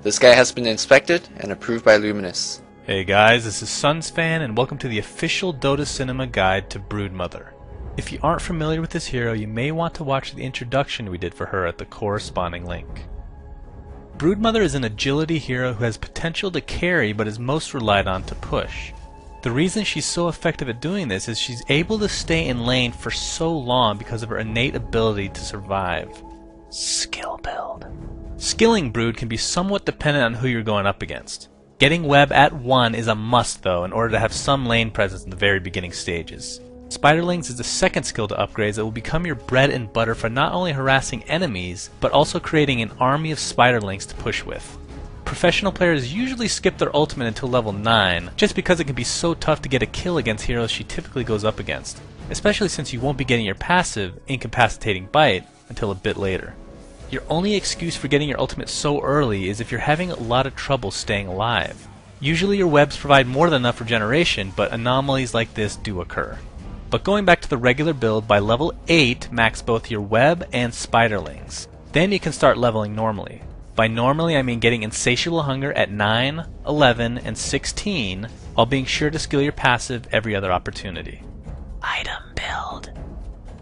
This guy has been inspected and approved by Luminous. Hey guys, this is SunsFan and welcome to the official Dota Cinema guide to Broodmother. If you aren't familiar with this hero, you may want to watch the introduction we did for her at the corresponding link. Broodmother is an agility hero who has potential to carry but is most relied on to push. The reason she's so effective at doing this is she's able to stay in lane for so long because of her innate ability to survive. Skill build. Skilling Brood can be somewhat dependent on who you're going up against. Getting web at 1 is a must though in order to have some lane presence in the very beginning stages. Spiderlings is the second skill to upgrade that will become your bread and butter for not only harassing enemies, but also creating an army of spiderlings to push with. Professional players usually skip their ultimate until level 9, just because it can be so tough to get a kill against heroes she typically goes up against, especially since you won't be getting your passive, Incapacitating Bite, until a bit later. Your only excuse for getting your ultimate so early is if you're having a lot of trouble staying alive. Usually your webs provide more than enough regeneration, but anomalies like this do occur. But going back to the regular build, by level 8 max both your web and spiderlings. Then you can start leveling normally. By normally I mean getting insatiable hunger at 9, 11, and 16, while being sure to skill your passive every other opportunity. Item build.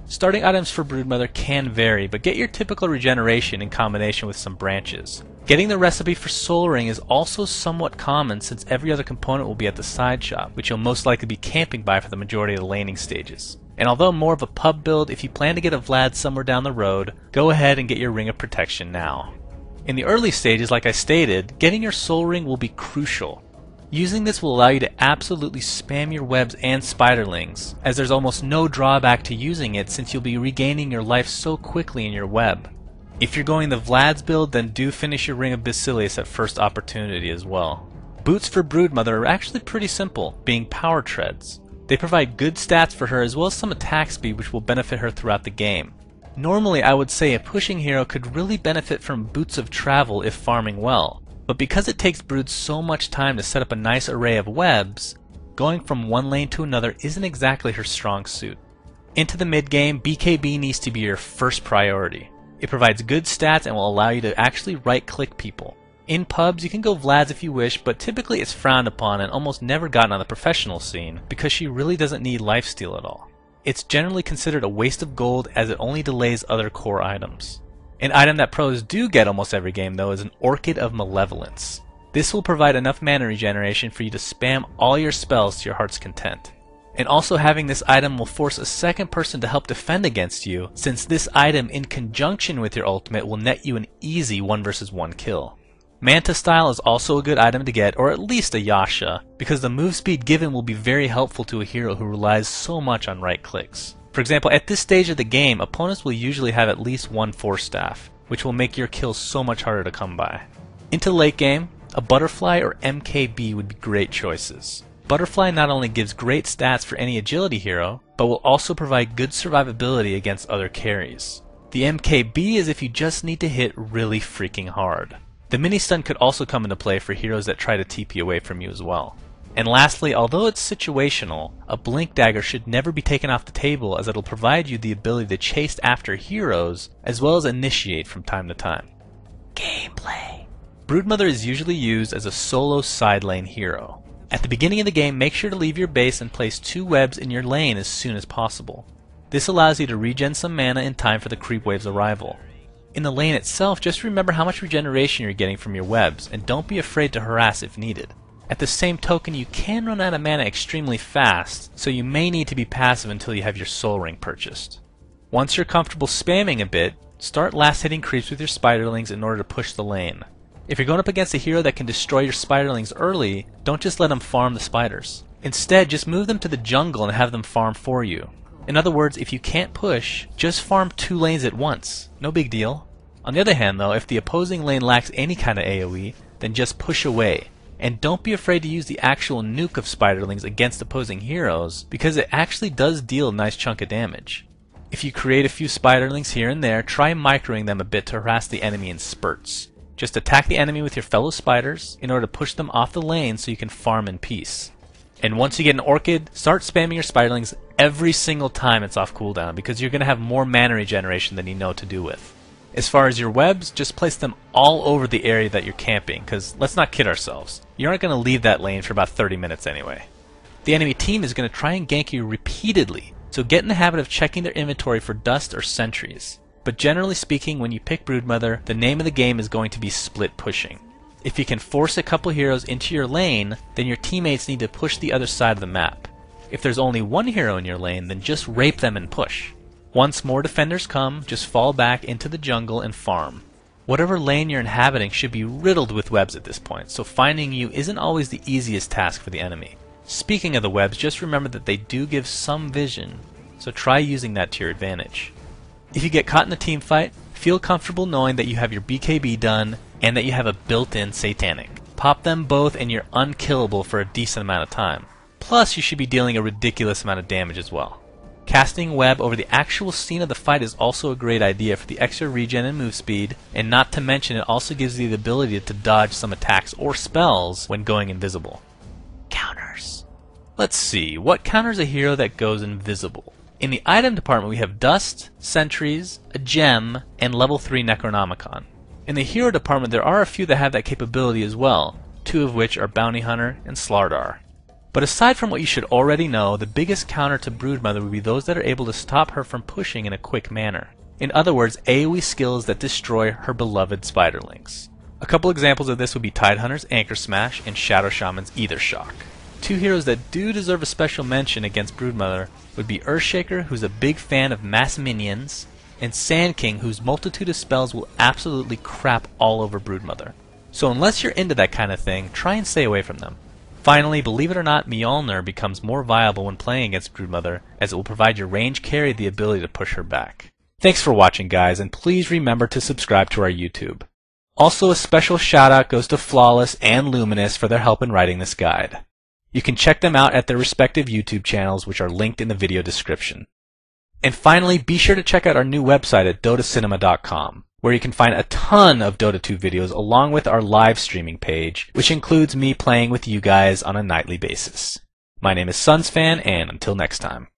Starting items for Broodmother can vary, but get your typical regeneration in combination with some branches. Getting the recipe for Soul Ring is also somewhat common since every other component will be at the side shop, which you'll most likely be camping by for the majority of the laning stages. And although more of a pub build, if you plan to get a Vlad somewhere down the road, go ahead and get your Ring of Protection now. In the early stages, like I stated, getting your Soul Ring will be crucial. Using this will allow you to absolutely spam your webs and spiderlings, as there's almost no drawback to using it since you'll be regaining your life so quickly in your web. If you're going the Vlad's build, then do finish your Ring of Basilius at first opportunity as well. Boots for Broodmother are actually pretty simple, being power treads. They provide good stats for her as well as some attack speed which will benefit her throughout the game. Normally I would say a pushing hero could really benefit from Boots of Travel if farming well. But because it takes Brood so much time to set up a nice array of webs, going from one lane to another isn't exactly her strong suit. Into the mid game, BKB needs to be your first priority. It provides good stats and will allow you to actually right-click people. In pubs, you can go Vlad's if you wish, but typically it's frowned upon and almost never gotten on the professional scene because she really doesn't need lifesteal at all. It's generally considered a waste of gold as it only delays other core items. An item that pros do get almost every game though is an Orchid of Malevolence. This will provide enough mana regeneration for you to spam all your spells to your heart's content. And also having this item will force a second person to help defend against you, since this item in conjunction with your ultimate will net you an easy 1 vs 1 kill. Manta Style is also a good item to get, or at least a Yasha, because the move speed given will be very helpful to a hero who relies so much on right clicks. For example, at this stage of the game, opponents will usually have at least one Force Staff, which will make your kills so much harder to come by. Into late game, a Butterfly or MKB would be great choices. Butterfly not only gives great stats for any agility hero, but will also provide good survivability against other carries. The MKB is if you just need to hit really freaking hard. The mini stun could also come into play for heroes that try to TP away from you as well. And lastly, although it's situational, a Blink Dagger should never be taken off the table as it'll provide you the ability to chase after heroes as well as initiate from time to time. Gameplay. Broodmother is usually used as a solo side lane hero. At the beginning of the game, make sure to leave your base and place 2 webs in your lane as soon as possible. This allows you to regen some mana in time for the creep wave's arrival. In the lane itself, just remember how much regeneration you're getting from your webs, and don't be afraid to harass if needed. At the same token, you can run out of mana extremely fast, so you may need to be passive until you have your Soul Ring purchased. Once you're comfortable spamming a bit, start last hitting creeps with your spiderlings in order to push the lane. If you're going up against a hero that can destroy your spiderlings early, don't just let them farm the spiders. Instead, just move them to the jungle and have them farm for you. In other words, if you can't push, just farm 2 lanes at once. No big deal. On the other hand though, if the opposing lane lacks any kind of AoE, then just push away. And don't be afraid to use the actual nuke of spiderlings against opposing heroes, because it actually does deal a nice chunk of damage. If you create a few spiderlings here and there, try microing them a bit to harass the enemy in spurts. Just attack the enemy with your fellow spiders in order to push them off the lane so you can farm in peace. And once you get an Orchid, start spamming your spiderlings every single time it's off cooldown, because you're going to have more mana regeneration than you know what to do with. As far as your webs, just place them all over the area that you're camping, because let's not kid ourselves. You aren't going to leave that lane for about 30 minutes anyway. The enemy team is going to try and gank you repeatedly, so get in the habit of checking their inventory for dust or sentries. But generally speaking, when you pick Broodmother, the name of the game is going to be split pushing. If you can force a couple heroes into your lane, then your teammates need to push the other side of the map. If there's only one hero in your lane, then just rape them and push. Once more defenders come, just fall back into the jungle and farm. Whatever lane you're inhabiting should be riddled with webs at this point, so finding you isn't always the easiest task for the enemy. Speaking of the webs, just remember that they do give some vision, so try using that to your advantage. If you get caught in a team fight, feel comfortable knowing that you have your BKB done and that you have a built-in Satanic. Pop them both and you're unkillable for a decent amount of time. Plus, you should be dealing a ridiculous amount of damage as well. Casting web over the actual scene of the fight is also a great idea for the extra regen and move speed, and not to mention it also gives you the ability to dodge some attacks or spells when going invisible. Counters. Let's see, what counters a hero that goes invisible? In the item department we have Dust, Sentries, a Gem, and level 3 Necronomicon. In the hero department there are a few that have that capability as well, two of which are Bounty Hunter and Slardar. But aside from what you should already know, the biggest counter to Broodmother would be those that are able to stop her from pushing in a quick manner. In other words, AoE skills that destroy her beloved Spiderlings. A couple examples of this would be Tidehunter's Anchor Smash and Shadow Shaman's Aether Shock. Two heroes that do deserve a special mention against Broodmother would be Earthshaker, who's a big fan of mass minions, and Sand King, whose multitude of spells will absolutely crap all over Broodmother. So unless you're into that kind of thing, try and stay away from them. Finally, believe it or not, Mjolnir becomes more viable when playing against Broodmother, as it will provide your range carry the ability to push her back. Thanks for watching, guys, and please remember to subscribe to our YouTube. Also, a special shout out goes to Flawless and Luminous for their help in writing this guide. You can check them out at their respective YouTube channels, which are linked in the video description. And finally, be sure to check out our new website at dotacinema.com, where you can find a ton of Dota 2 videos along with our live streaming page, which includes me playing with you guys on a nightly basis. My name is Sunsfan, and until next time.